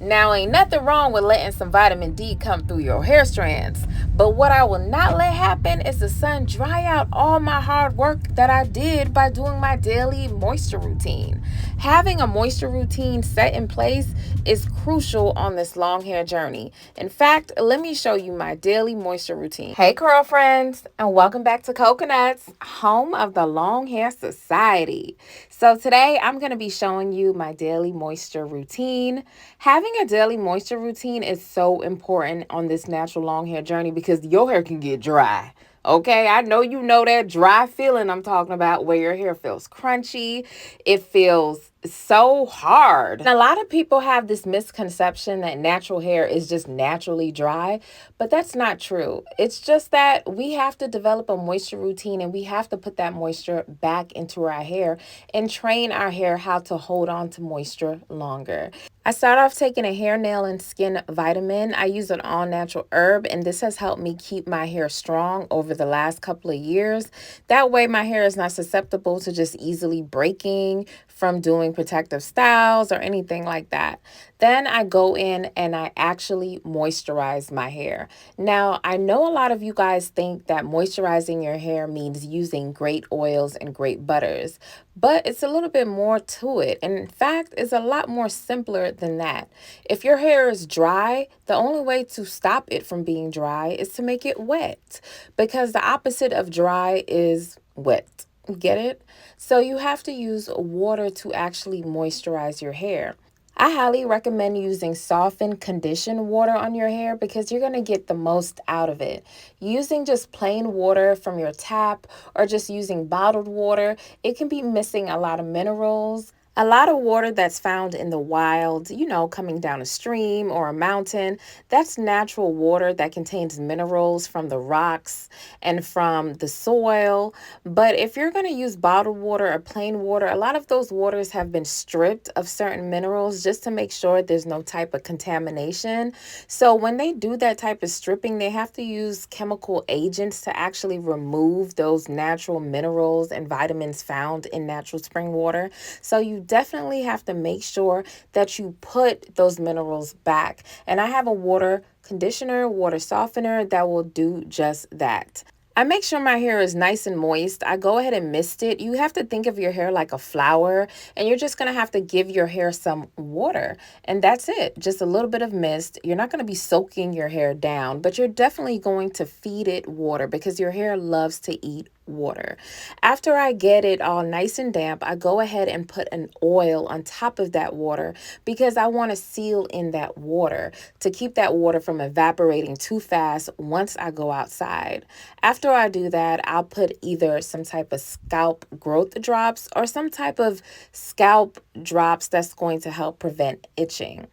Now, ain't nothing wrong with letting some vitamin D come through your hair strands, but what I will not let happen is the sun dry out all my hard work that I did by doing my daily moisture routine. Having a moisture routine set in place is crucial on this long hair journey. In fact, let me show you my daily moisture routine. Hey, curl friends, and welcome back to Coconuts, home of the Long Hair Society. So today I'm going to be showing you my daily moisture routine. Having a daily moisture routine is so important on this natural long hair journey because your hair can get dry. Okay, I know you know that dry feeling I'm talking about where your hair feels crunchy. It feels so hard. And a lot of people have this misconception that natural hair is just naturally dry, but that's not true. It's just that we have to develop a moisture routine and we have to put that moisture back into our hair and train our hair how to hold on to moisture longer. I start off taking a hair, nail, and skin vitamin. I use an all-natural herb, and this has helped me keep my hair strong over the last couple of years. That way, my hair is not susceptible to just easily breaking from doing protective styles or anything like that. Then I go in and I actually moisturize my hair. Now, I know a lot of you guys think that moisturizing your hair means using great oils and great butters, but it's a little bit more to it. And in fact, it's a lot more simpler than that. If your hair is dry, the only way to stop it from being dry is to make it wet, because the opposite of dry is wet. Get it? So you have to use water to actually moisturize your hair. I highly recommend using softened conditioned water on your hair because you're going to get the most out of it. Using just plain water from your tap or just using bottled water, it can be missing a lot of minerals. A lot of water that's found in the wild, coming down a stream or a mountain, that's natural water that contains minerals from the rocks and from the soil. But if you're going to use bottled water or plain water, a lot of those waters have been stripped of certain minerals just to make sure there's no type of contamination. So when they do that type of stripping, they have to use chemical agents to actually remove those natural minerals and vitamins found in natural spring water. So you definitely have to make sure that you put those minerals back. And I have a water conditioner, water softener that will do just that. I make sure my hair is nice and moist. I go ahead and mist it. You have to think of your hair like a flower, and you're just going to have to give your hair some water. And that's it. Just a little bit of mist. You're not going to be soaking your hair down, but you're definitely going to feed it water because your hair loves to eat water. After I get it all nice and damp, I go ahead and put an oil on top of that water because I want to seal in that water to keep that water from evaporating too fast once I go outside. After I do that, I'll put either some type of scalp growth drops or some type of scalp drops that's going to help prevent itching.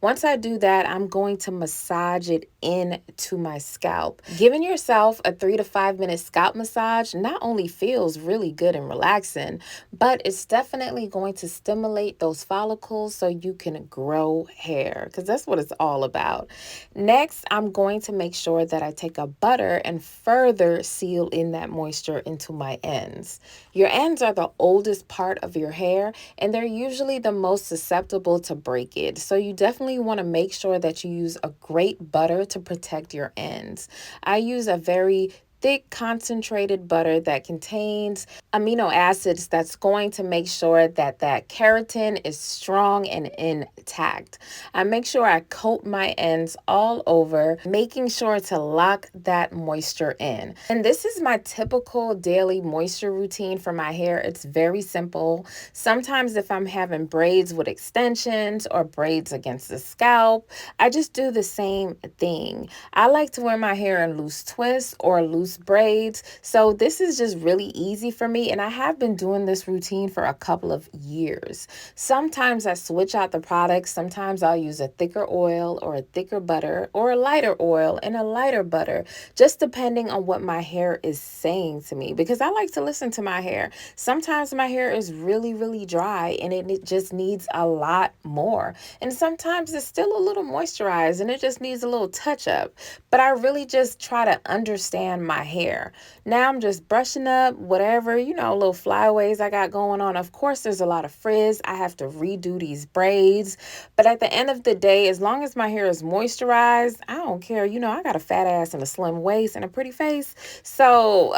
Once I do that, I'm going to massage it into my scalp. Giving yourself a 3 to 5 minute scalp massage not only feels really good and relaxing, but it's definitely going to stimulate those follicles so you can grow hair, because that's what it's all about. Next, I'm going to make sure that I take a butter and further seal in that moisture into my ends. Your ends are the oldest part of your hair, and they're usually the most susceptible to breakage. So you definitely want to make sure that you use a great butter to protect your ends. I use a very thick concentrated butter that contains amino acids that's going to make sure that that keratin is strong and intact. I make sure I coat my ends all over, making sure to lock that moisture in. And this is my typical daily moisture routine for my hair. It's very simple. Sometimes if I'm having braids with extensions or braids against the scalp, I just do the same thing. I like to wear my hair in loose twists or loose braids. So this is just really easy for me. And I have been doing this routine for a couple of years. Sometimes I switch out the products. Sometimes I'll use a thicker oil or a thicker butter or a lighter oil and a lighter butter, just depending on what my hair is saying to me, because I like to listen to my hair. Sometimes my hair is really, really dry and it just needs a lot more. And sometimes it's still a little moisturized and it just needs a little touch up. But I really just try to understand my my hair. Now I'm just brushing up whatever, little flyaways I got going on. Of course, there's a lot of frizz. I have to redo these braids. But at the end of the day, as long as my hair is moisturized, I don't care. I got a fat ass and a slim waist and a pretty face. So,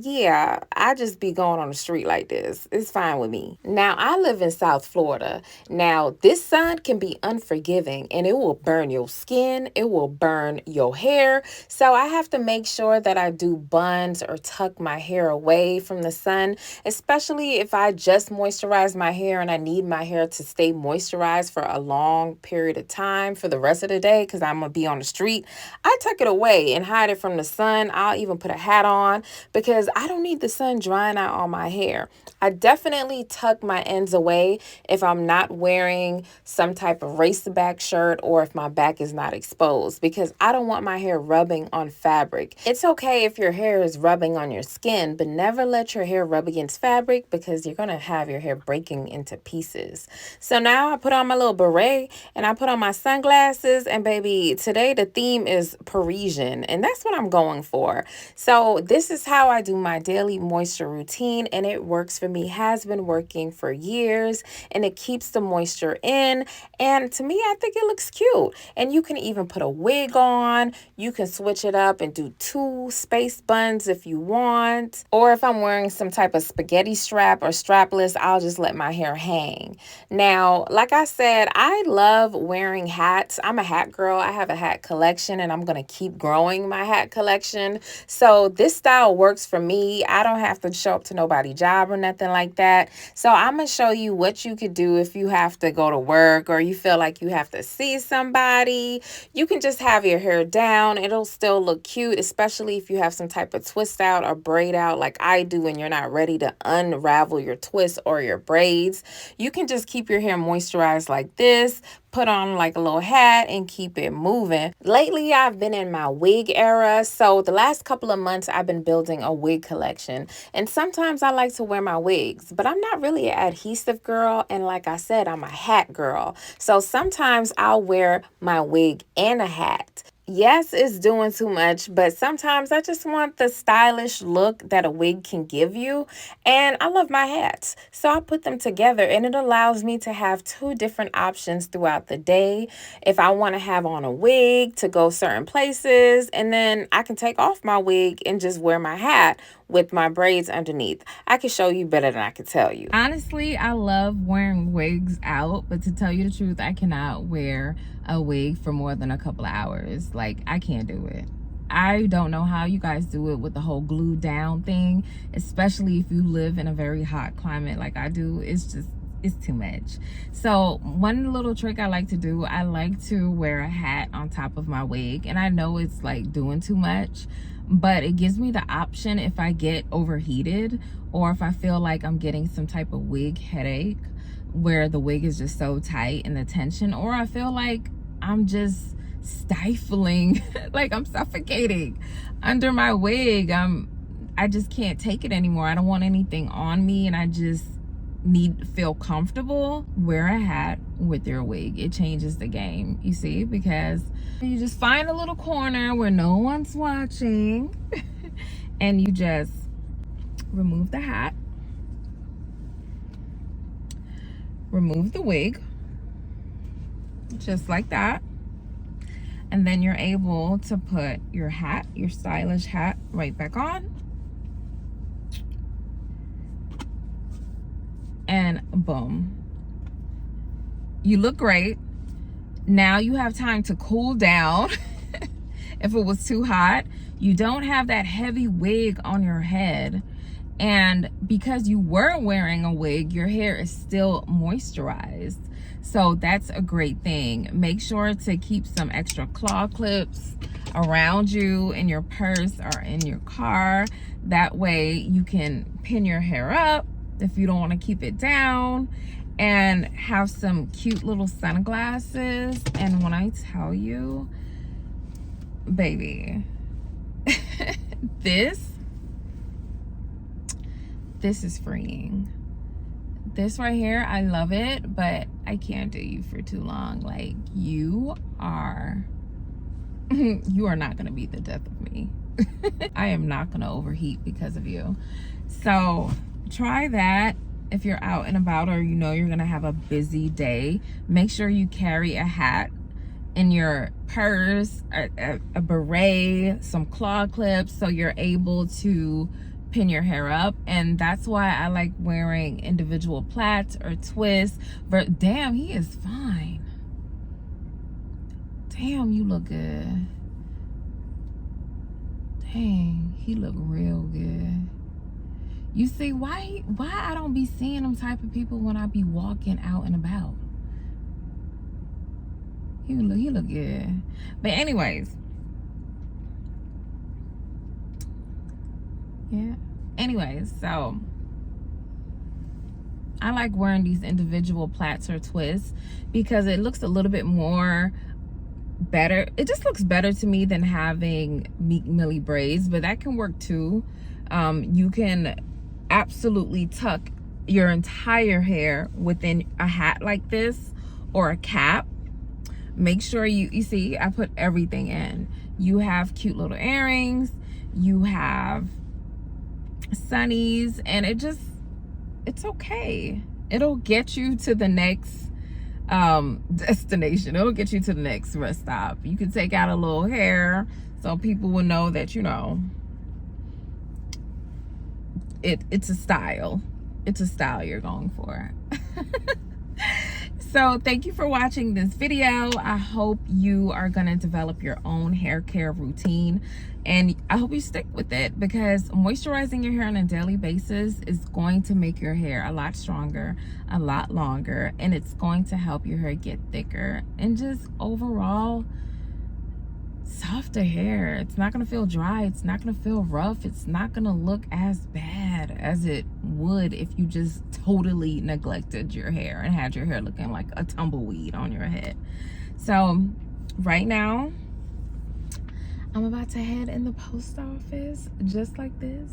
yeah, I just be going on the street like this. It's fine with me. Now, I live in South Florida. Now, this sun can be unforgiving and it will burn your skin. It will burn your hair. So I have to make sure that I do buns or tuck my hair away from the sun, especially if I just moisturize my hair and I need my hair to stay moisturized for a long period of time for the rest of the day because I'm going to be on the street. I tuck it away and hide it from the sun. I'll even put a hat on because I don't need the sun drying out all my hair. I definitely tuck my ends away if I'm not wearing some type of racer back shirt or if my back is not exposed because I don't want my hair rubbing on fabric. It's okay if your hair is rubbing on your skin, but never let your hair rub against fabric because you're going to have your hair breaking into pieces. So now I put on my little beret and I put on my sunglasses, and baby, today the theme is Parisian and that's what I'm going for. So this is how I do my daily moisture routine and it works for me, has been working for years, and it keeps the moisture in. And to me, I think it looks cute. And you can even put a wig on. You can switch it up and do 2 space buns if you want. Or if I'm wearing some type of spaghetti strap or strapless, I'll just let my hair hang. Now, like I said, I love wearing hats. I'm a hat girl. I have a hat collection and I'm going to keep growing my hat collection. So this style works for me. I don't have to show up to nobody's job or nothing like that. So I'm going to show you what you could do if you have to go to work or you feel like you have to see somebody. You can just have your hair down. It'll still look cute, especially if you have some type of twist out or braid out like I do and you're not ready to unravel your twists or your braids. You can just keep your hair moisturized like this, put on like a little hat and keep it moving. Lately, I've been in my wig era. So the last couple of months, I've been building a wig collection. And sometimes I like to wear my wigs, but I'm not really an adhesive girl. And like I said, I'm a hat girl. So sometimes I'll wear my wig and a hat. Yes, it's doing too much, but sometimes I just want the stylish look that a wig can give you. And I love my hats. So I put them together and it allows me to have 2 different options throughout the day. If I want to have on a wig to go certain places, and then I can take off my wig and just wear my hat with my braids underneath. I can show you better than I can tell you. Honestly, I love wearing wigs out, but to tell you the truth, I cannot wear a wig for more than a couple of hours. Like, I can't do it. I don't know how you guys do it with the whole glue down thing, especially if you live in a very hot climate like I do. It's too much. So one little trick I like to do, I like to wear a hat on top of my wig. And I know it's like doing too much, but it gives me the option if I get overheated or if I feel like I'm getting some type of wig headache where the wig is just so tight and the tension, or I feel like I'm just stifling, like I'm suffocating under my wig. I just can't take it anymore. I don't want anything on me and I just need to feel comfortable. Wear a hat with your wig. It changes the game, you see, because you just find a little corner where no one's watching and you just remove the hat, remove the wig, just like that. And then you're able to put your hat, your stylish hat, right back on. And boom. You look great. Now you have time to cool down. If it was too hot, you don't have that heavy wig on your head. And because you were wearing a wig, your hair is still moisturized. So that's a great thing. Make sure to keep some extra claw clips around you in your purse or in your car. That way you can pin your hair up if you don't want to keep it down, and have some cute little sunglasses. And when I tell you, baby, this is freeing. This right here, I love it, but I can't do you for too long. Like, you are You are not gonna beat the death of me. I am not gonna overheat because of you. So try that. If you're out and about, or you know you're gonna have a busy day, make sure you carry a hat in your purse, a beret, some claw clips, so you're able to pin your hair up. And that's why I like wearing individual plaits or twists. But damn, he is fine. Damn, you look good. Dang, he look real good. You see why I don't be seeing them type of people when I be walking out and about. He look good. But anyways, yeah. Anyways, so I like wearing these individual plaits or twists because it looks a little bit more better. It just looks better to me than having Meek Millie braids, but that can work too. You can absolutely tuck your entire hair within a hat like this or a cap. Make sure you see I put everything in. You have cute little earrings, you have sunnies, and it's okay. It'll get you to the next destination. It'll get you to the next rest stop. You can take out a little hair so people will know that, you know, it's a style. It's a style you're going for. So thank you for watching this video. I hope you are going to develop your own hair care routine, and I hope you stick with it, because moisturizing your hair on a daily basis is going to make your hair a lot stronger, a lot longer, and it's going to help your hair get thicker and just overall softer hair. It's not going to feel dry. It's not going to feel rough. It's not going to look as bad as it would if you just totally neglected your hair and had your hair looking like a tumbleweed on your head. So right now, I'm about to head in the post office just like this.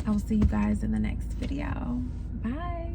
I will see you guys in the next video. Bye.